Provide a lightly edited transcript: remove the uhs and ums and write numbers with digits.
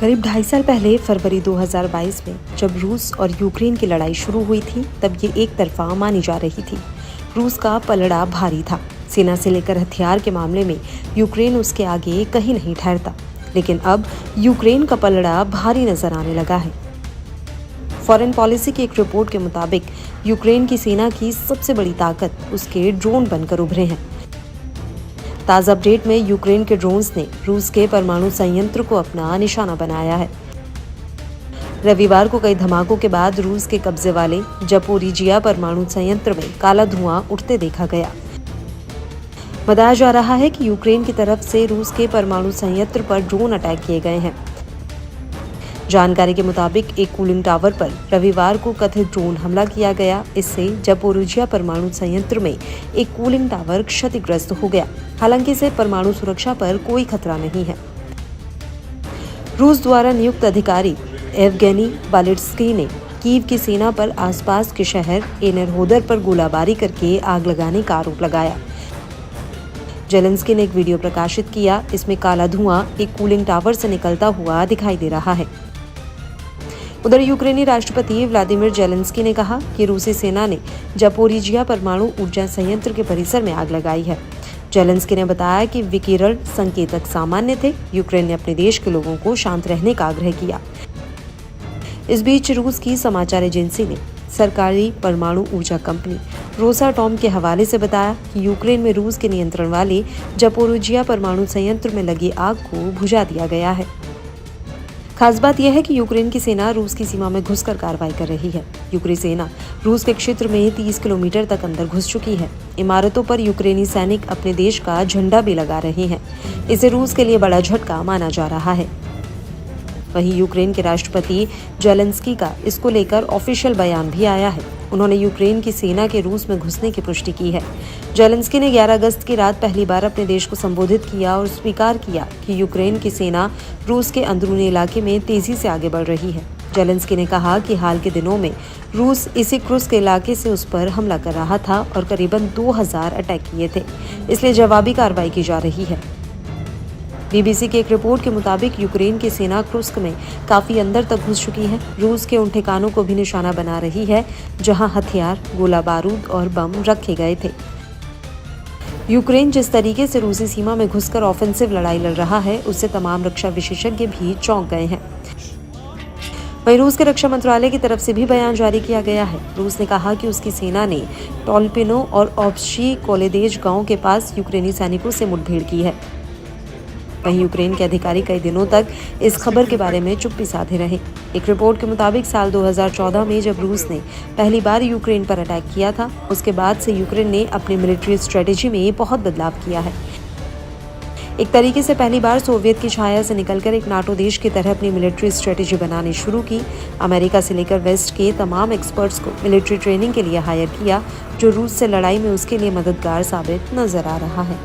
करीब 2.5 साल पहले फरवरी 2022 में जब रूस और यूक्रेन की लड़ाई शुरू हुई थी, तब ये एक तरफा मानी जा रही थी। रूस का पलड़ा भारी था। सेना से लेकर हथियार के मामले में यूक्रेन उसके आगे कहीं नहीं ठहरता। लेकिन अब यूक्रेन का पलड़ा भारी नजर आने लगा है। फॉरेन पॉलिसी की एक रिपोर्ट के मुताबिक यूक्रेन की सेना की सबसे बड़ी ताकत उसके ड्रोन बनकर उभरे हैं। ताज़ा अपडेट में यूक्रेन के ड्रोन्स ने रूस के परमाणु संयंत्र को अपना निशाना बनाया है। रविवार को कई धमाकों के बाद रूस के कब्जे वाले जपोरिजिया परमाणु संयंत्र में काला धुआं उठते देखा गया। बताया जा रहा है कि यूक्रेन की तरफ से रूस के परमाणु संयंत्र पर ड्रोन अटैक किए गए हैं। जानकारी के मुताबिक एक कूलिंग टावर पर रविवार को कथित ड्रोन हमला किया गया। इससे जपोरिजिया परमाणु संयंत्र में एक कूलिंग टावर क्षतिग्रस्त हो गया। हालांकि इसे परमाणु सुरक्षा पर कोई खतरा नहीं है। रूस द्वारा नियुक्त अधिकारी येवगेनी बालिट्स्की ने कीव की सेना पर आसपास के शहर एनेरहोदर पर गोलाबारी करके आग लगाने का आरोप लगाया। जेलेंस्की ने एक वीडियो प्रकाशित किया। इसमें काला धुआं एक कूलिंग टावर से निकलता हुआ दिखाई दे रहा है। उधर यूक्रेनी राष्ट्रपति व्लादिमीर जेलेंस्की ने कहा कि रूसी सेना ने जपोरिजिया परमाणु ऊर्जा संयंत्र के परिसर में आग लगाई है। जेलेंस्की ने बताया कि विकिरण संकेतक सामान्य थे। यूक्रेन ने अपने देश के लोगों को शांत रहने का आग्रह किया। इस बीच रूस की समाचार एजेंसी ने सरकारी परमाणु ऊर्जा कंपनी रोसाटॉम के हवाले से बताया कि यूक्रेन में रूस के नियंत्रण वाले जपोरिजिया परमाणु संयंत्र में लगी आग को बुझा दिया गया है। खास बात यह है कि यूक्रेन की सेना रूस की सीमा में घुसकर कार्रवाई कर रही है। यूक्रेनी सेना रूस के क्षेत्र में 30 किलोमीटर तक अंदर घुस चुकी है। इमारतों पर यूक्रेनी सैनिक अपने देश का झंडा भी लगा रहे हैं। इसे रूस के लिए बड़ा झटका माना जा रहा है। वहीं यूक्रेन के राष्ट्रपति जेलेंस्की का इसको लेकर ऑफिशियल बयान भी आया है। उन्होंने यूक्रेन की सेना के रूस में घुसने की पुष्टि की है। जेलेंस्की ने 11 अगस्त की रात पहली बार अपने देश को संबोधित किया और स्वीकार किया कि यूक्रेन की सेना रूस के अंदरूनी इलाके में तेजी से आगे बढ़ रही है। जेलेंस्की ने कहा कि हाल के दिनों में रूस इसी क्रुस्क इलाके से उस पर हमला कर रहा था और करीबन 2000 अटैक किए थे। इसलिए जवाबी कार्रवाई की जा रही है। बीबीसी की एक रिपोर्ट के मुताबिक यूक्रेन की सेना क्रुस्क में काफी अंदर तक घुस चुकी है। रूस के उन ठिकानों को भी निशाना बना रही है जहां हथियार, गोला बारूद और बम रखे गए थे। यूक्रेन जिस तरीके से रूसी सीमा में घुसकर ऑफेंसिव लड़ाई लड़ रहा है, उससे तमाम रक्षा विशेषज्ञ भी चौंक गए हैं। वहीं रूस के रक्षा मंत्रालय की तरफ से भी बयान जारी किया गया है। रूस ने कहा कि उसकी सेना ने टोल्पिनो और ऑब्शी कोलेदेज गांव के पास यूक्रेनी सैनिकों से मुठभेड़ की है। वहीं यूक्रेन के अधिकारी कई दिनों तक इस खबर के बारे में चुप्पी साधे रहे। एक रिपोर्ट के मुताबिक साल 2014 में जब रूस ने पहली बार यूक्रेन पर अटैक किया था, उसके बाद से यूक्रेन ने अपनी मिलिट्री स्ट्रेटेजी में बहुत बदलाव किया है। एक तरीके से पहली बार सोवियत की छाया से निकलकर एक नाटो देश की तरह अपनी मिलिट्री स्ट्रेटेजी बनानी शुरू की। अमेरिका से लेकर वेस्ट के तमाम एक्सपर्ट्स को मिलिट्री ट्रेनिंग के लिए हायर किया, जो रूस से लड़ाई में उसके लिए मददगार साबित नजर आ रहा है।